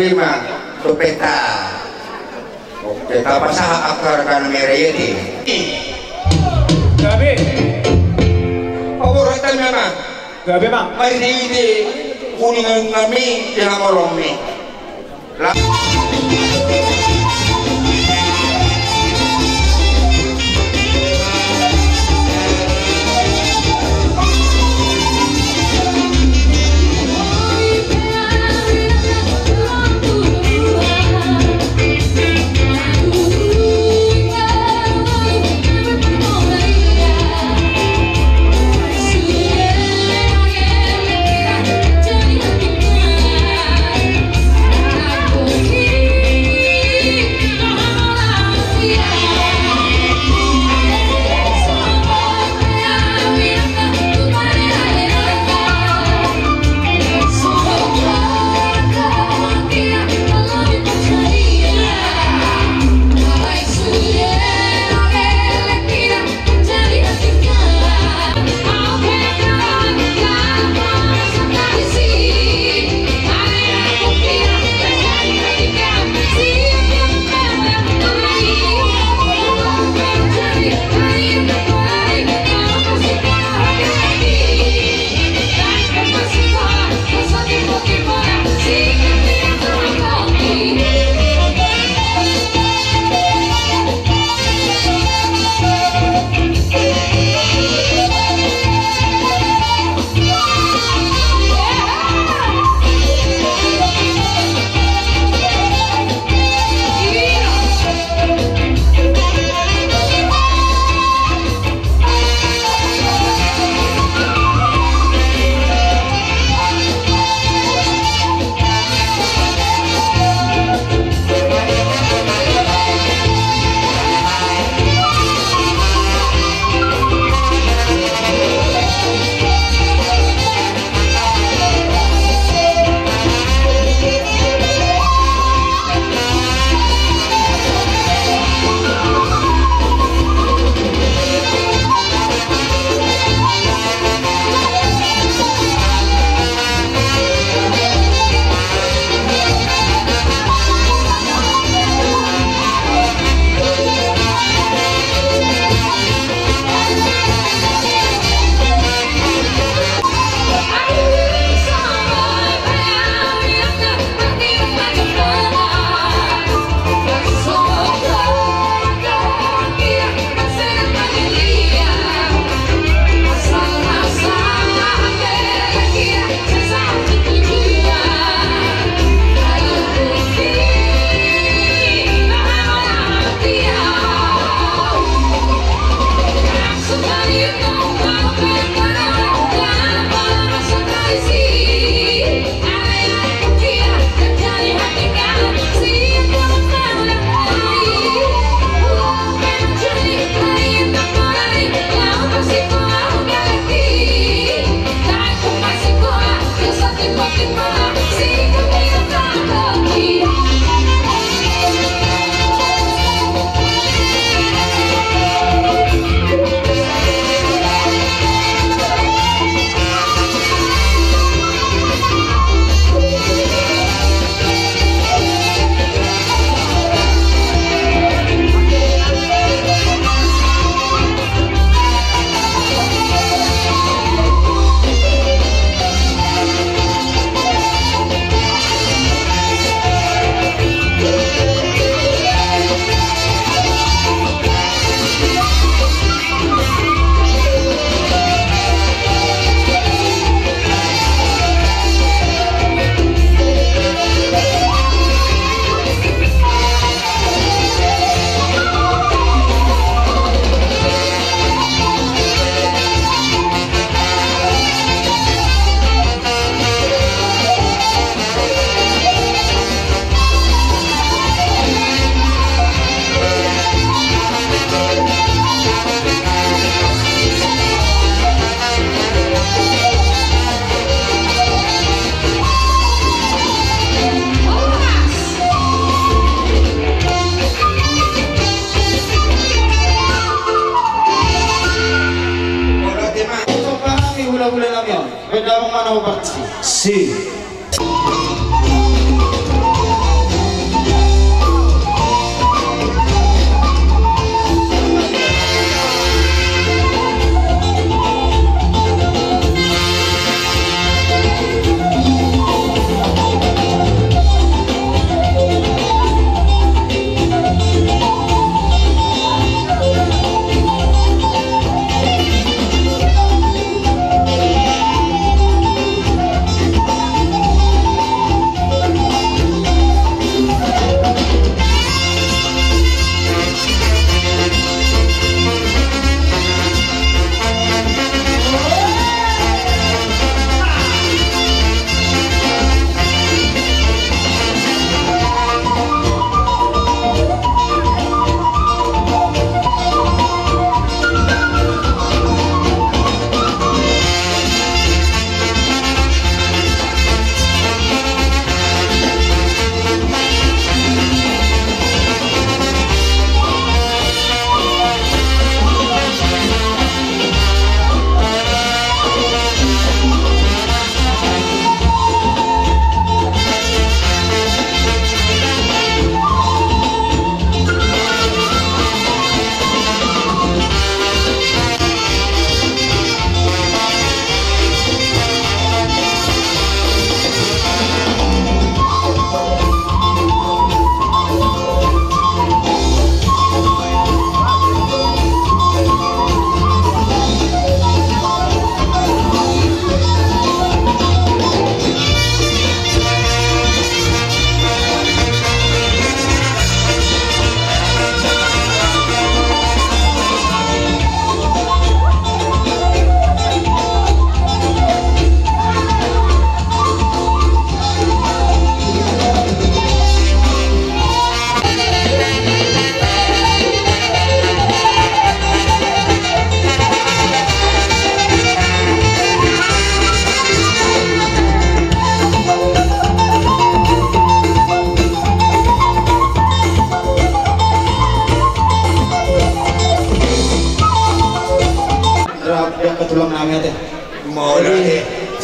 lima peta. Oke, apa sah akar kan merah ini? Gabi. Pabor kita mana? Gabi bang. Mari ini kuningan kami yang orang ni. Sì.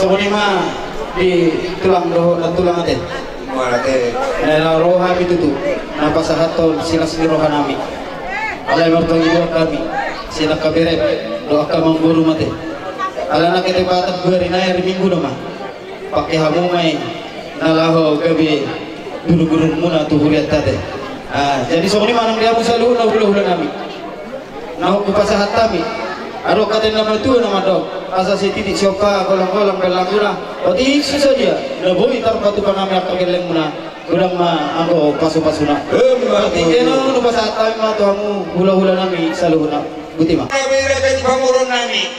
Sokonima di tulang aten. Malate. Nela roha bitutu. Napa sahaton silas di roha nami. Alai martongi doa kami. Sila kabere doa kamang guru mate. Alana kete batat gari na hari minggu doma. Pakai hamumai nalaho gabe guru-guru muna tu huriat tate. Jadi sokonima nang dia musalu na hula-hula nami. Nahu kupasahat kami. Aro kata nama tu nama dok. Asa si titik sioka kolang-kolang belang guna. Oti susah dia. Leboi tar patu panami akal geleng muna. Udang ma anggo pasu-pasuna. Oti keno nu pasahat kami ma tu hamu hula-hula nami saluhuna. Buti ma. Kami repeti pamurun nami.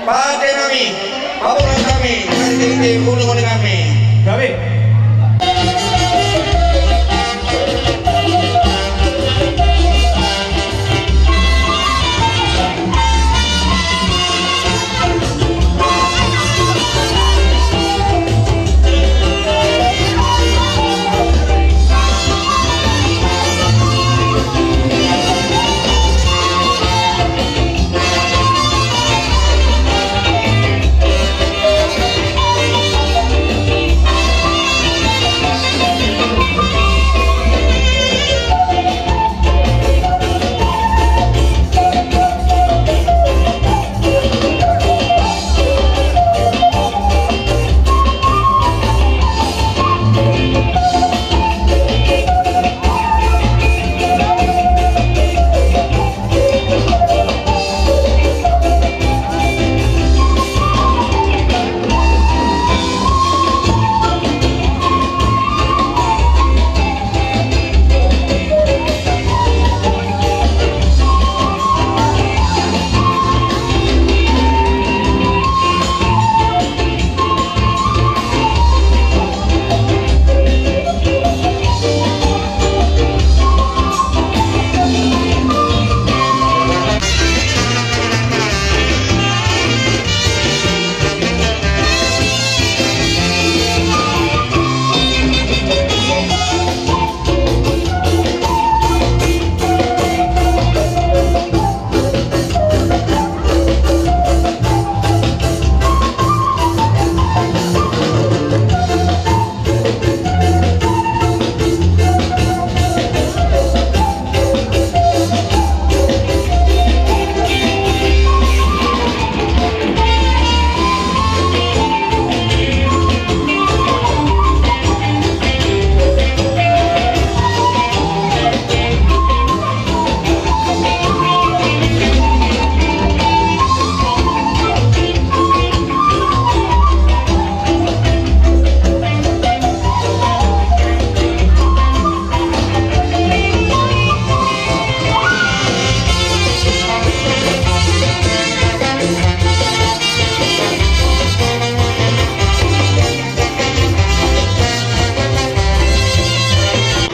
Pate nami. Pamuran kami. Nanti hulu kami. Kami.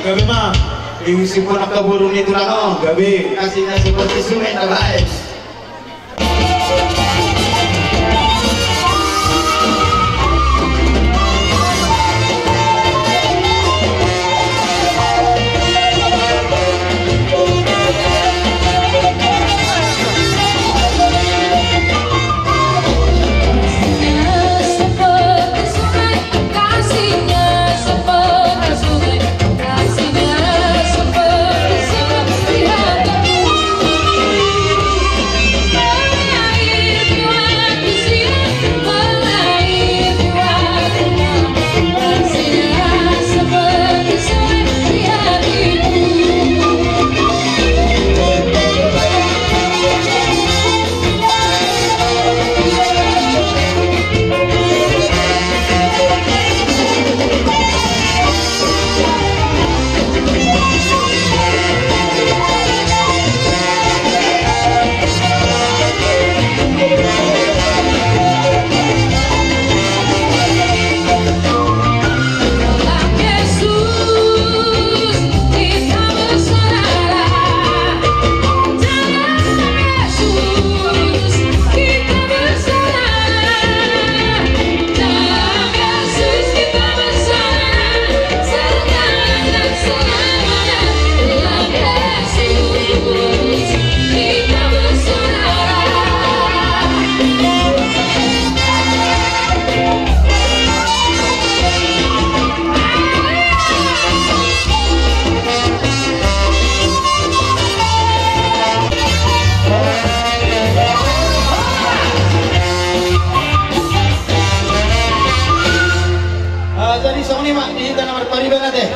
Gabi mah, iusin po nakaburo nito lang oh. Gabi, kasi nasi po si Sumen na bahay.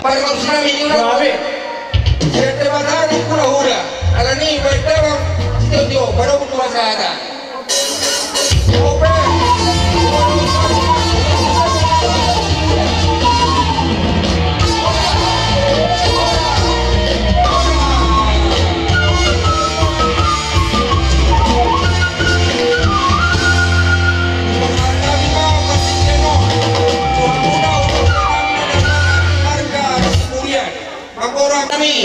para kau tsunami ni ulah. Grabe. Saya terbakar di pulau Hura. Ala ni beritahu sitio baru butuh masalah. Oke.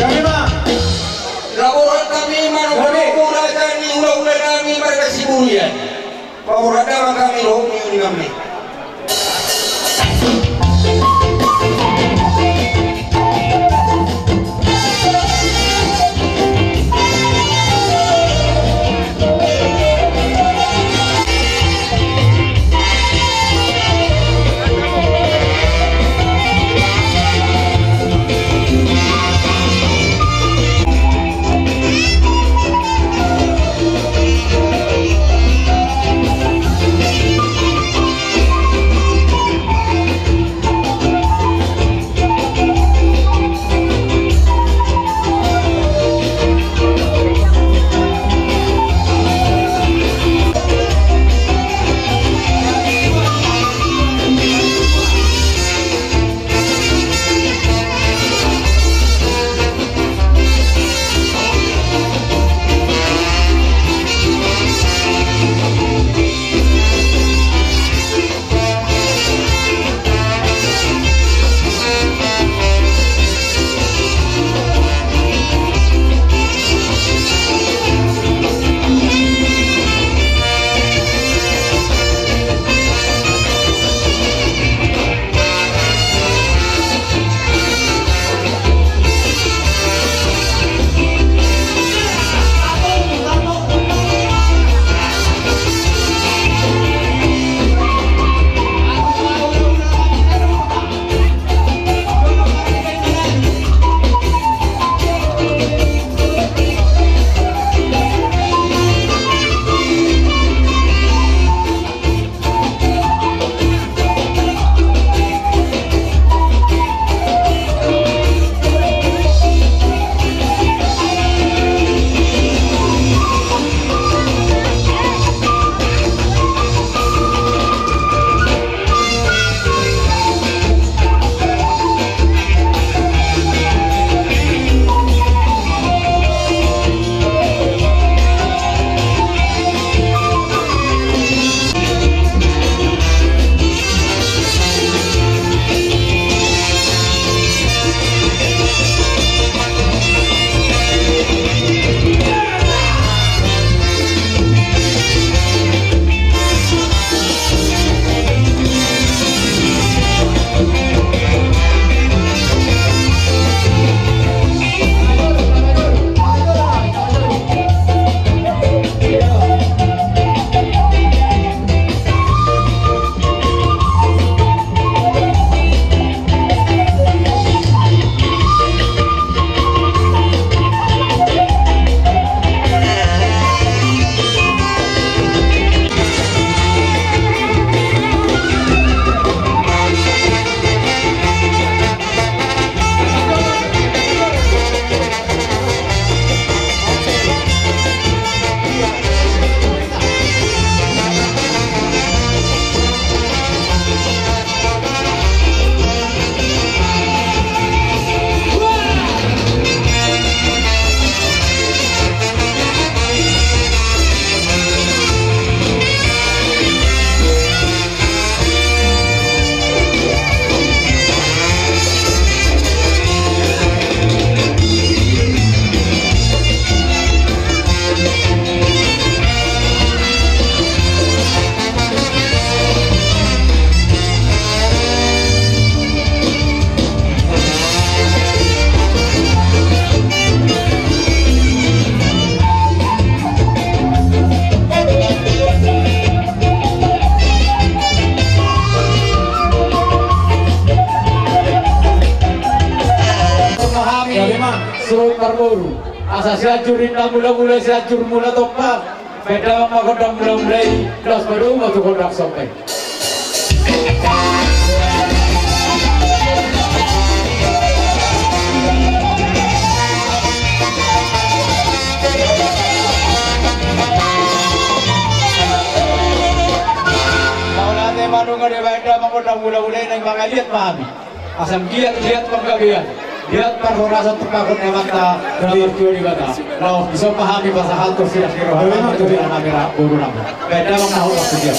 Kami mah. Laporan kami manufaktura kami ulah-ulah kami mereka sibulian. Laporan kami loh ni kami. Surut Marmuru asa siacurin na mula-mula siacur mula topak beda makodang mulai kelas baru mau kodak sampai makodang mula-mula ng mga lihat pahami. Asam lihat panggabihan. Lihat perhorasan terpakut emang ta dalam teori kata. Lalu bisa pahami bahasa halus sila kiro halaman itu dia namanya guru nama. Beda bang nahu waktu dia.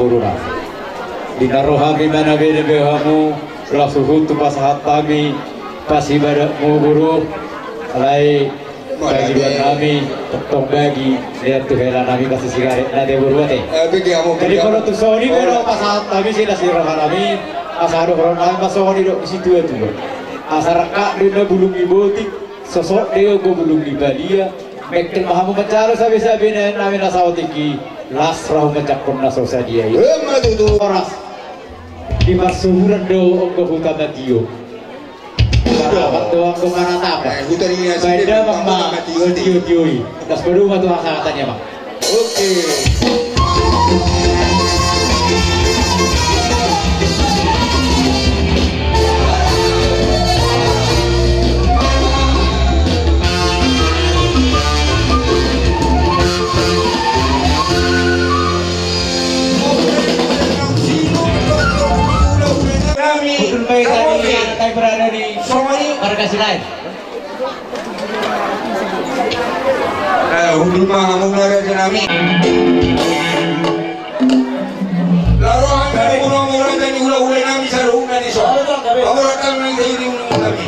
buruna. Dinarohami mana beda behamu langsung tu pasahat kami pasti pada mau guru alai bagi kami tong bagi lihat tu heran kami kasih sigaret nade burwate. Jadi kalau tu soni kalau pasahat kami sih nasi rohan kami asal orang kami pasoni di situ itu. Asal kak dia bulung ibutik sosok dia go bulung di balia. Mekin mahamu mencari sabi-sabi nami nasawatiki lasrah mencakun nasosa dia. Oras di masuhuran do ongko hutama tiyo. Karabat doang ko manatapa. Benda mama tiyo-tiyo. Tas baru matu hasangatannya mak. Oke. Tadi berada di markas lain. Hudul mahamu nara janami. Laro kami murang-murang dan ulah-ulah nami sarung nani so. Awarakan nang diri nami.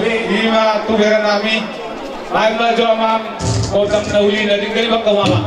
Lima tuberan kami, lain baju amam, kotam nauli dari kali bak mama.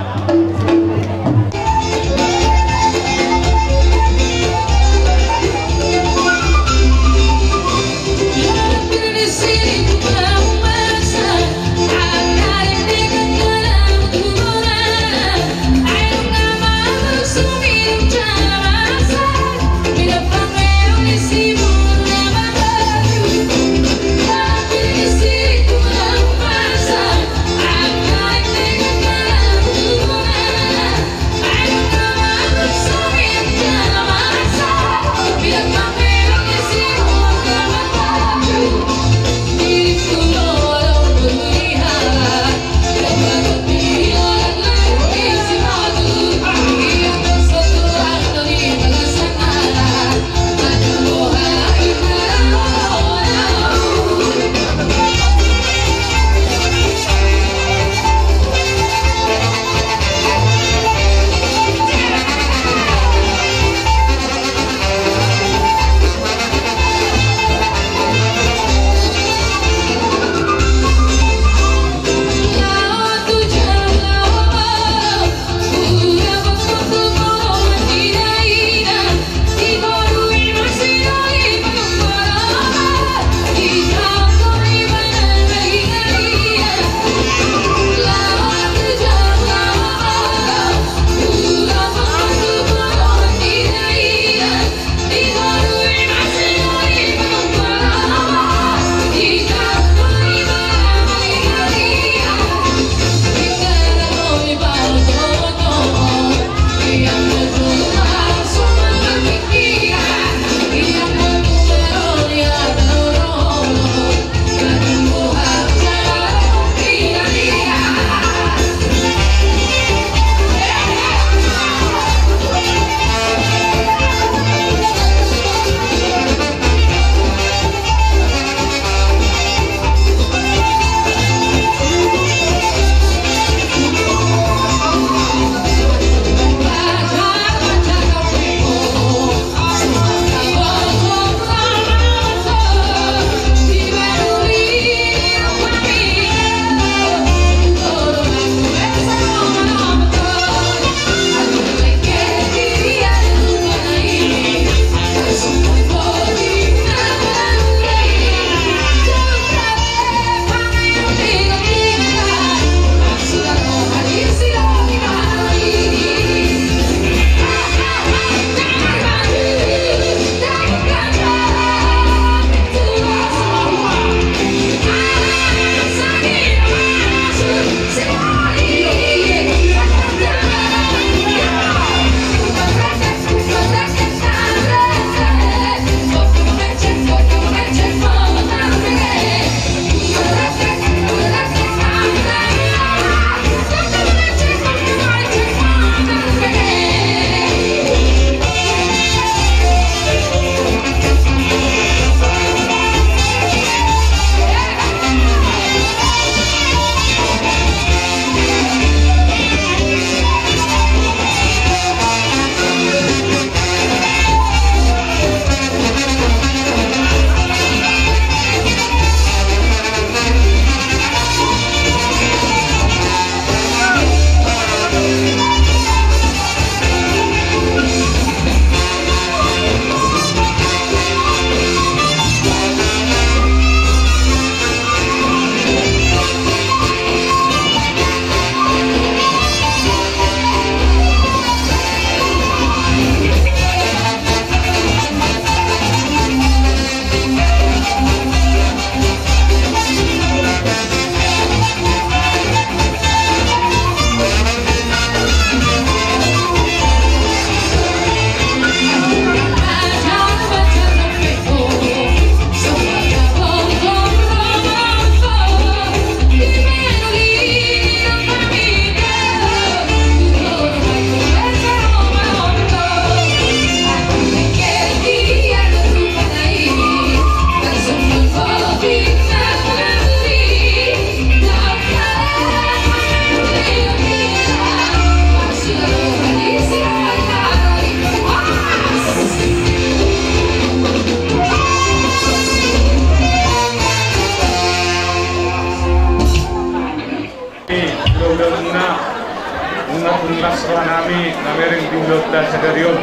dan Sagarion.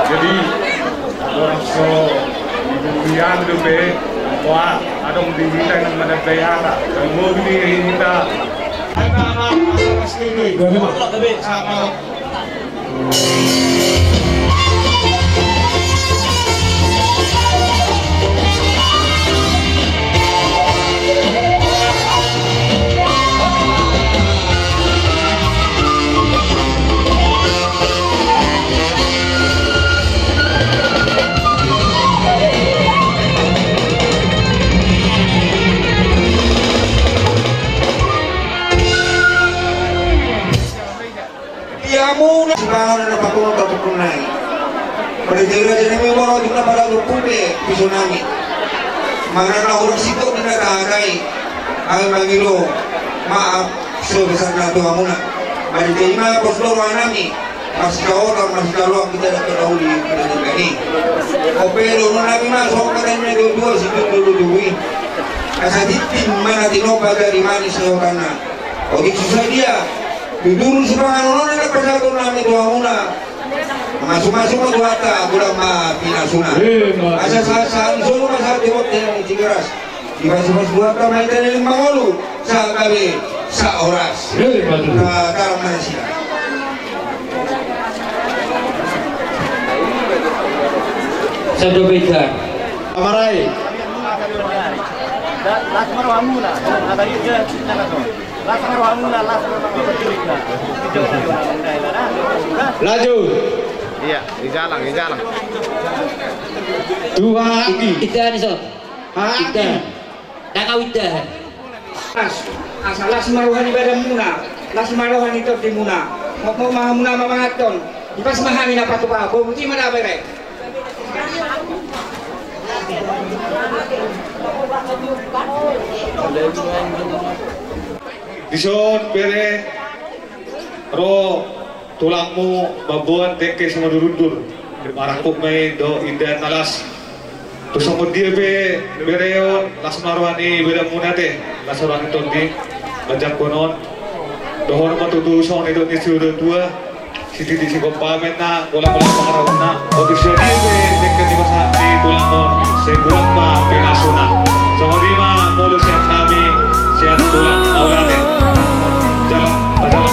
Jadi orang so biang debe, wah adong dihinta ng managbayara. Mo binihinta. Anak-anak atas tuloy. Sama. Muna sibangan na papunay. Pagkira din namin mo di na para lupude piso namin. Magkakaurang sito na nakakay ang magilo maap so besar na ito muna. Balik mga posloro namin mas kaotan mas kaluang kita na kinahuli kita gani. O pero nung namin masok ka tayo dua si dulu-duluin. Asa ditin mana tinoba dari manis na kana. O di susah dia. Dudurun sepangan orang persatu namin doa muna. Masuk-masuk doa ta bulan ma pinasuna. Asa solo masa tibot yang tigaras. Dibas-bas doa ta mai tane mangolu sa gabe sa oras. Karam Malaysia. Sabdo beda. Amarai. Laju. Iya, di jalan. Dua lagi. Kita nih so. Kita. Nakawita. Asal maruhan ibadah muna. Las maruhan itu di muna. Mau maha muna mamangaton. Ipas mahami na patupa. Bukti mana bere. Dison pere ro tulangmu babuan teke semua durundur marangkuk may do indah nalas terus kemudian bereo las marwani beda muna deh las marwani tondi bajak konon dohor matutuson itu ni sudah tua siti di pamen na bola pengaruh na otisio dia teke di masa di tulangmu sebulan ma pinasuna sama lima modus yang kami siap tulang awalnya jalan jalan.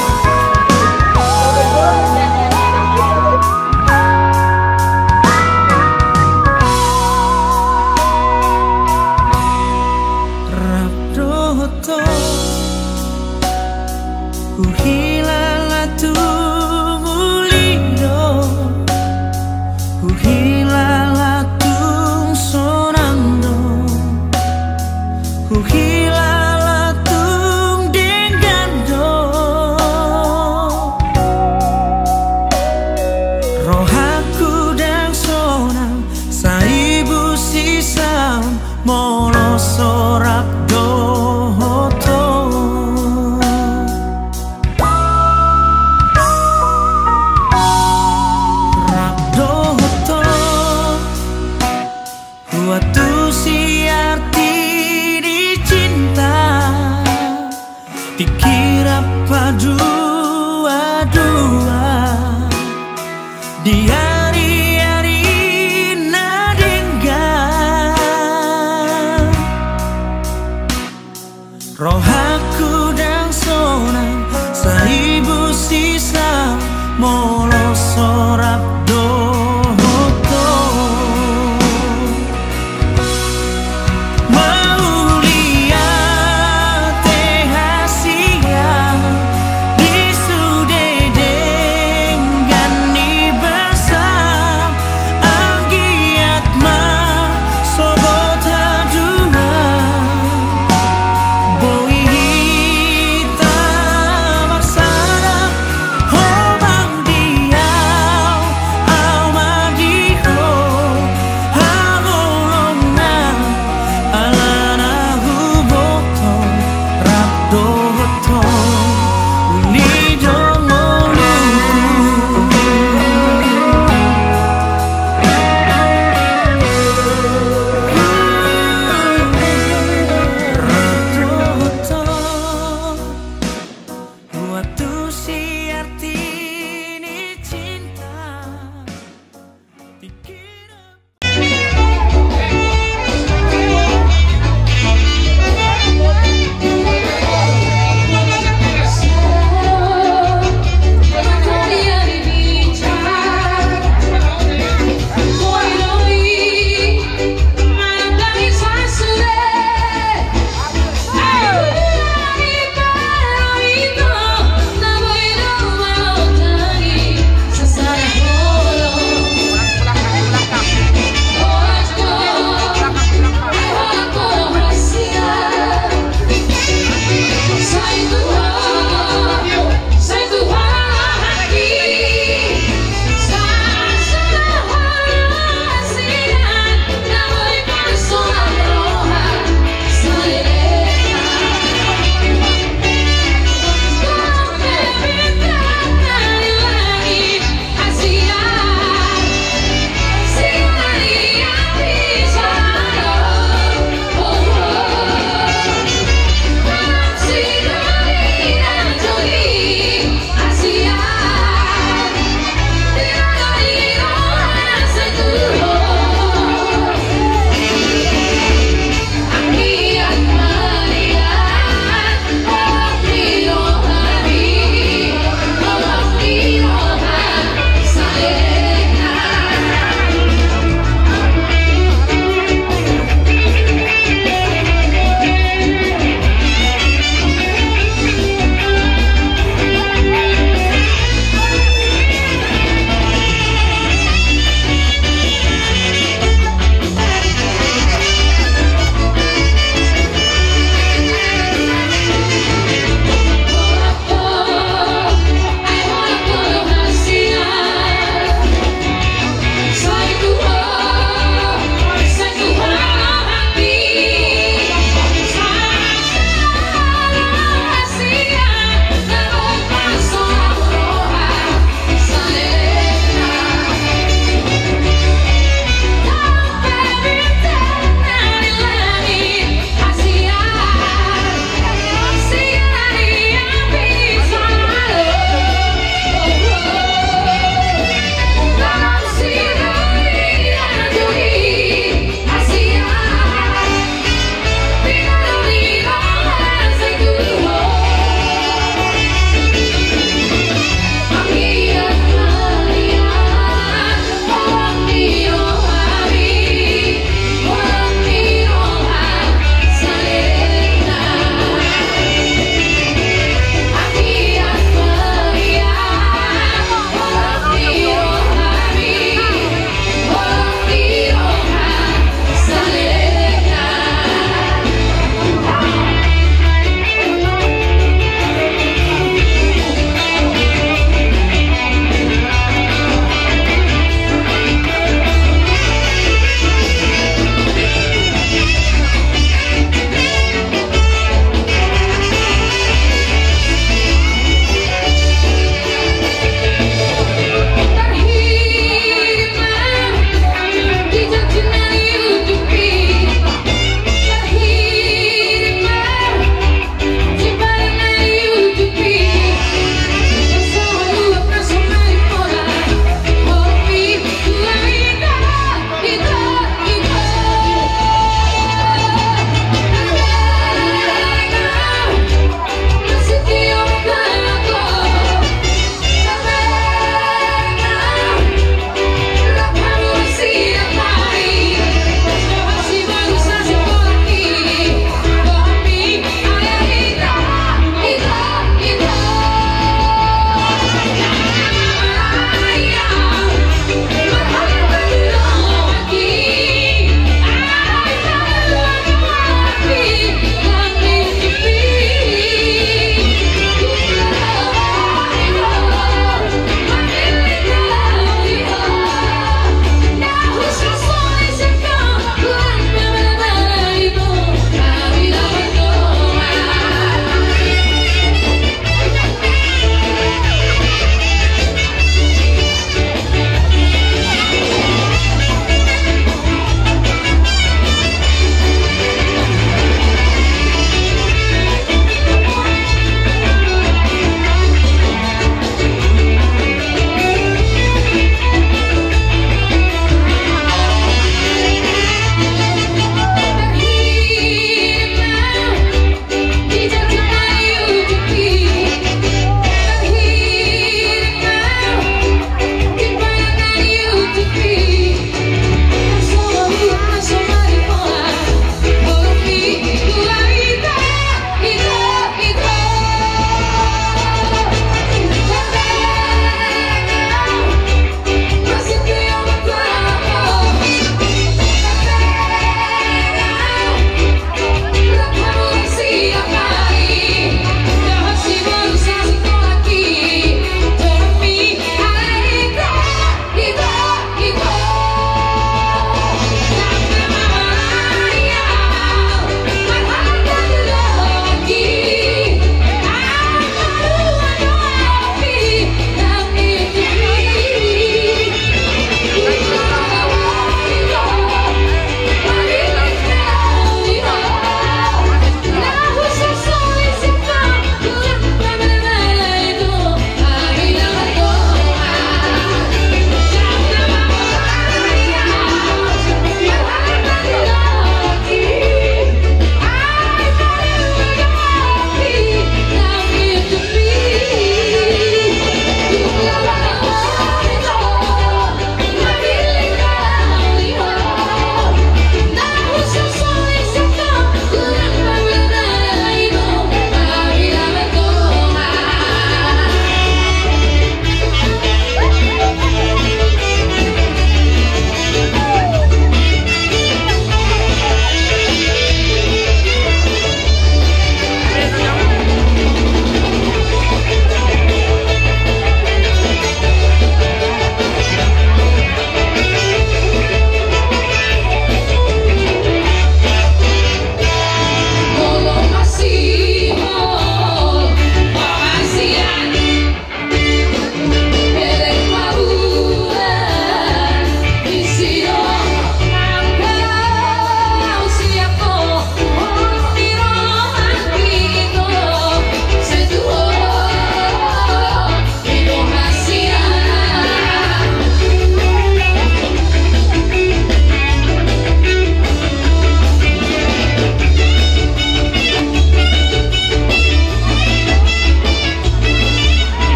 Di sude dengan ni bersama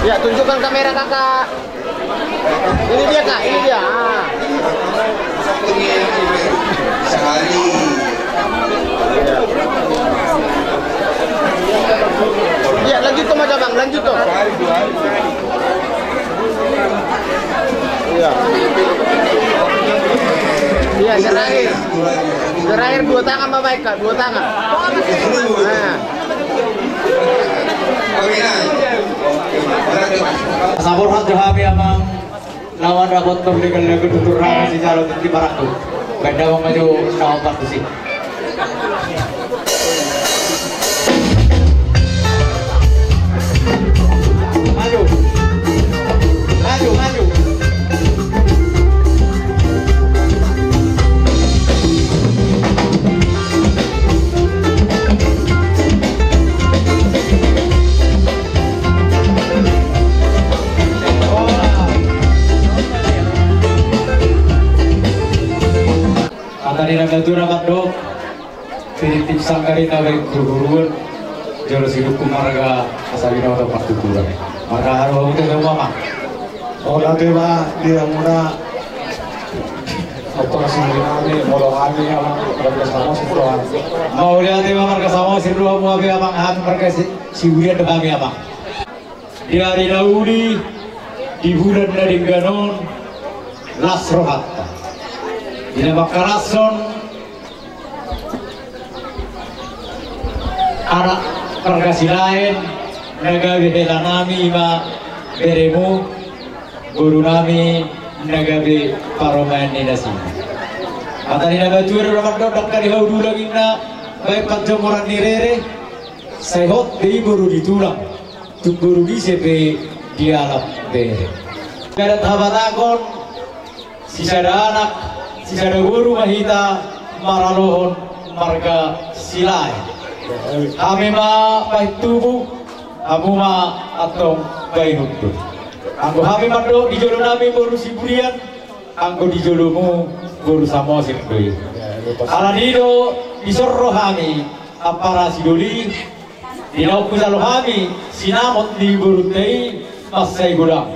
Ya, tunjukkan kamera kakak. Ini dia kak, ini dia. Sekali. Ya, lanjut tuh Mas Abang, lanjut tuh. Iya. Iya, terakhir. Terakhir 2 tangan Bapak Eka, 2 tangan. Nah. Sabur hat kami amang lawan dapat berlegal lagu tutur rame si calon di barakku. Benda maju naon partisi. Maju. Maju, maju. Tadi naga tu rapat dok, titip sangkari naga kuruan, joros hidup kumarga asalina atau waktu kuruan. Marga haru itu mama. Orang tua dia muna operasi ini molo hari yang bersama sekolah. Mau lihat dia marga sama si dua mau apa abang ham marga si William depan abang. Di hari Daudi di bulan dari Ganon Lasrohat. Ini bakarason anak perkasi lain nagabi hela nami ma beremu guru nami nagabi paroman ni nasi. Atani naga tuir ramat dok dari haudu lagi na baik panjomoran nirere sehot di guru ditulang tu guru di sepe dialap bere. Kada tabatakon sisa anak sisa guru mahita maralohon marga silai. Kami ma pahit tubuh, kamu ma atong bayi nutur. Anggo kami mando di jodoh nami guru siburian, anggo di jodohmu guru samosin doi. Ala dido disorro kami apara sidoli, dinau kusalo kami sinamot di guru tei masai gudang.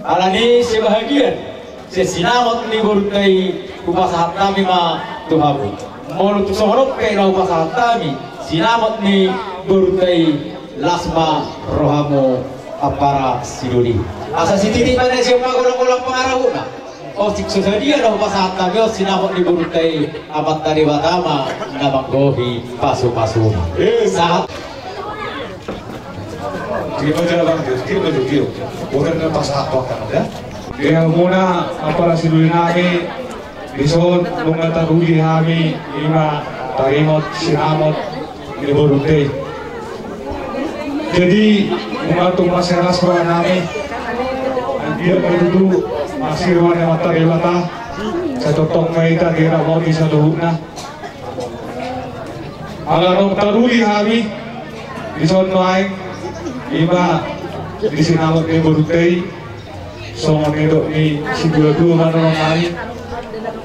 Ala ni sebahagian sesinamot ni guru tei upasahat kami ma tuhabu. Mulu tu sohorok kay na upasahat kami sinamot ni guru tei lasma rohamo apara sidoli. Asa si titi pa na siya magulang-ulang pangaraw na. O sikso sa dia na upasahat kami o sinamot ni guru tei apat tari batama na manggohi paso-paso. Sahat. Terima kasih, bukan lepas apa kan ya? Yang muna apara siduli nami dison mengatahuli kami ima tarimot sinamot di borute. Jadi mengatung masyarakat sekolah nami dia berdudu masih warna mata relata satu tong maita kira mau bisa dohuna. Alarong taruli kami dison main ima di sinamot di borute. Songo nito ni sigurado manong kami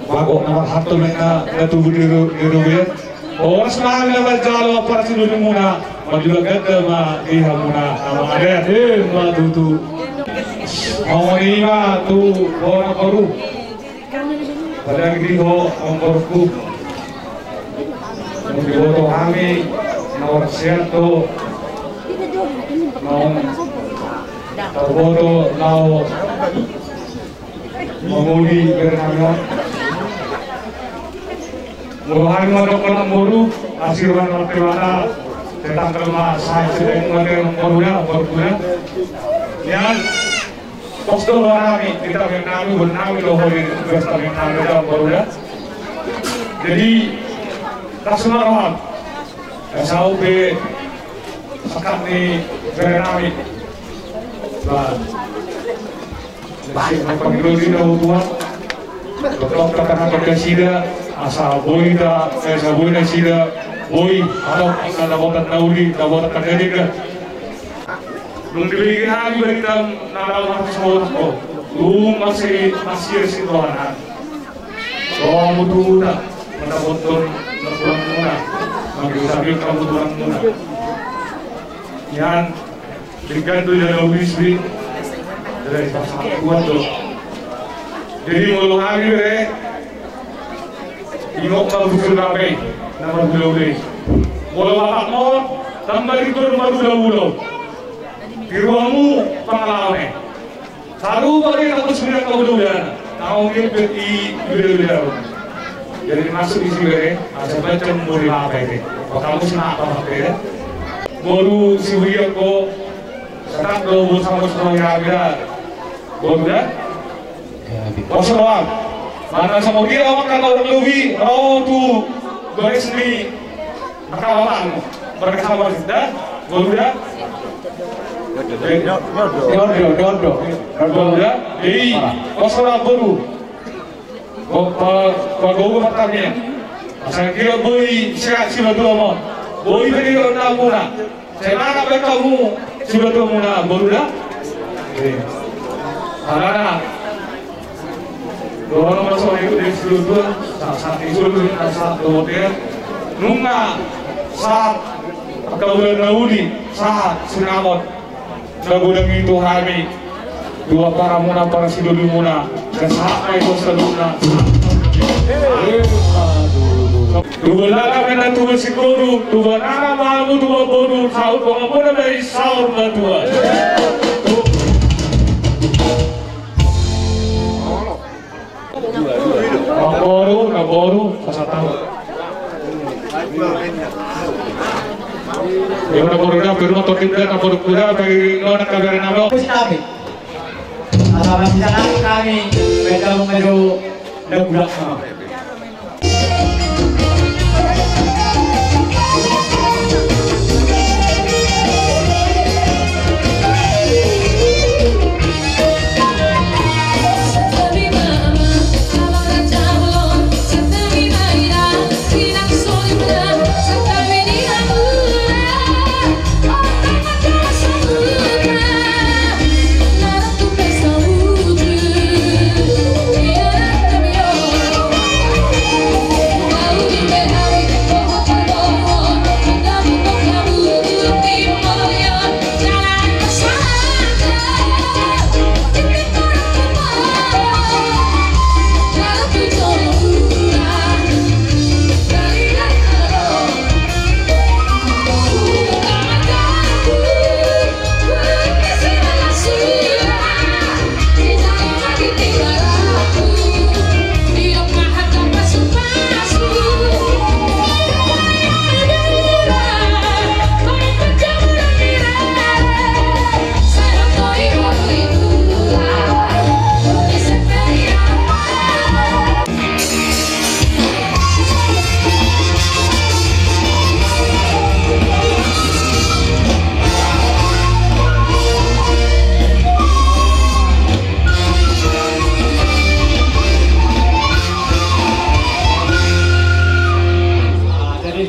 bago naman hatol na natubo ni Ruben. Oras na naman jalo para sinuli muna magulagad na maiha muna na mga adet matutu mga ima tu orang baru padang diho ang baruku magbiboto kami na orang siyento terboto lau menguli bernama muruhan modok kolam boru asirwan waktiwana tentang kelma saya sedang mengenai borunya yang posto kami kita mengenai benami lohori besta mengenai dalam borunya jadi tasma roham SAUB sekat ni bernami masih pemilu di Tuhan betul katakan berkasida asal boy da esa boy na sida boy atau na botan nauli na botan kandiga nung dibigyan kami balitang nalaman sa ko masih si Tuhan doa muna manaboton na pulang muna magsabi ka muna yan digantung dalam bisnis dari sangat kuat tuh. Jadi malu hari ini, ingok kau bukan ramai, nama bulau ini. Malu apa mau tambah itu baru bulau. Di ruangmu pengalaman. Saru bagi aku sebenarnya kau bulau ya. Kau mungkin di bulau. Jadi masuk di sini, asal baca mulai apa ini. Kamu senang apa ya? Baru si Wiyah ko sekarang kalau bersama-sama ya, baru dah. Wassalam. Mana sama dia makan orang lebih, tu garis ni makawan. Mereka sama dah, baru dah. Dodo. Dah. Jadi wassalam baru. Bago matanya. Saya kira boy siap sila tu amon. Boy beri orang muna. Saya nak kamu sila tu muna baru dah. Karena orang masuk itu di seluruh saat itu saat hotel nunga saat kabulan naudi saat sinamot nagudang itu kami dua para muna para siduli muna dan saat itu seluna dua kami dan dua sikuru dua nana malu dua bodoh saut pengampunan dari saut berdua. Naboru, pasatang. Yung naboru na, pero matutip na naboru kuda, bagi lo nagkagarin na lo. Sinabi, asal kami, medyo nagulak na.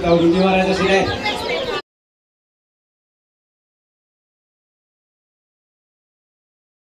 Kau di mana tu sini?